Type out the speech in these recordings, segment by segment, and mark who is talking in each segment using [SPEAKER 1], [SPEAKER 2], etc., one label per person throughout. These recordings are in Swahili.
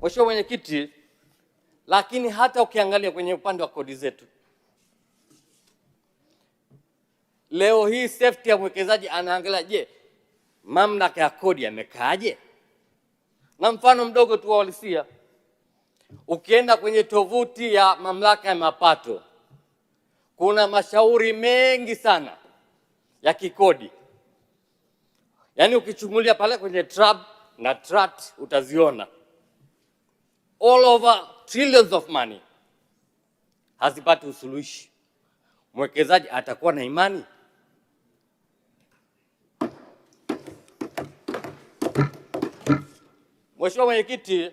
[SPEAKER 1] Mheshimiwa Mwenyekiti, lakini hata ukiangalia kwenye upande wa kodi zetu, leo hii safety ya mwekezaji anaangalia, je, mamlaka ya kodi yamekaaje? Na mfano mdogo tu walisia, ukienda kwenye tovuti ya mamlaka ya mapato, kuna mashauri mengi sana ya kikodi. Yaani ukichungulia pale kwenye TRAB na TRAT utaziona all over trillions of money, hazipati usuluhishi. Mwekezaji atakuwa na imani? Mheshimiwa Mwenyekiti,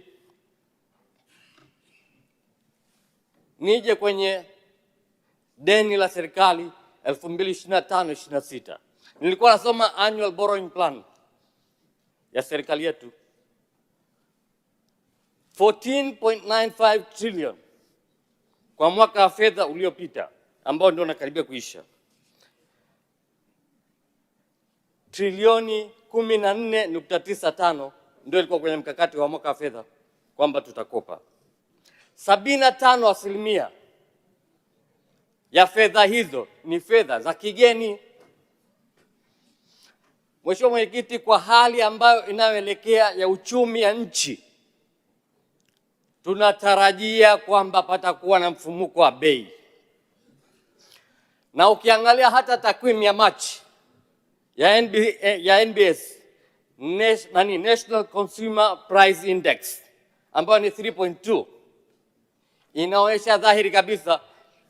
[SPEAKER 1] nije kwenye deni la serikali 2025-26. Nilikuwa nasoma annual borrowing plan ya serikali yetu, 14.95 trillion kwa mwaka wa fedha uliopita ambao ndio unakaribia kuisha. Trilioni 14.95 ndio ilikuwa kwenye mkakati wa mwaka wa fedha kwamba tutakopa. 75% ya fedha hizo ni fedha za kigeni. Mheshimiwa Mwenyekiti, kwa hali ambayo inayoelekea ya uchumi ya nchi, tunatarajia kwamba patakuwa na mfumuko wa bei. Na ukiangalia hata takwimu ya Machi ya NBS, National Consumer Price Index, ambayo ni 3.2, inaonyesha dhahiri kabisa.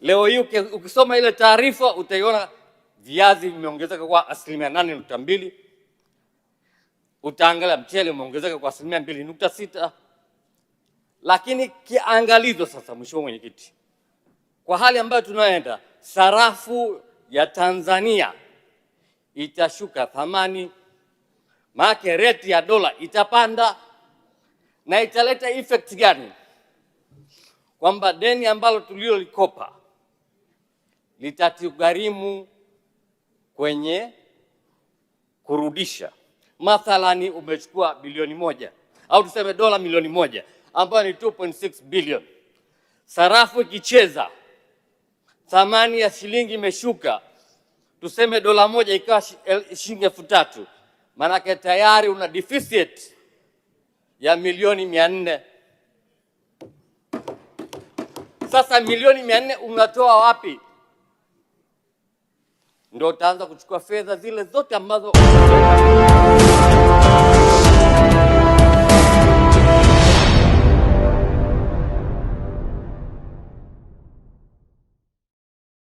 [SPEAKER 1] Leo hii ukisoma ile taarifa utaiona viazi vimeongezeka kwa 8.2%, utaangalia mchele umeongezeka kwa 2.6%. Lakini kiangalizo sasa, Mheshimiwa Mwenyekiti, kwa hali ambayo tunaenda, sarafu ya Tanzania itashuka thamani, maana rate ya dola itapanda, na italeta effect gani? Kwamba deni ambalo tulilolikopa litatugharimu kwenye kurudisha. Mathalani umechukua bilioni 1 au tuseme dola milioni 1 ambayo ni 2.6 billion. Sarafu ikicheza, thamani ya shilingi imeshuka, tuseme dola 1 ikawa shilingi 3,000, maana tayari una deficit ya milioni 400. Sasa milioni 400 unatoa wapi? Ndio utaanza kuchukua fedha zile zote ambazo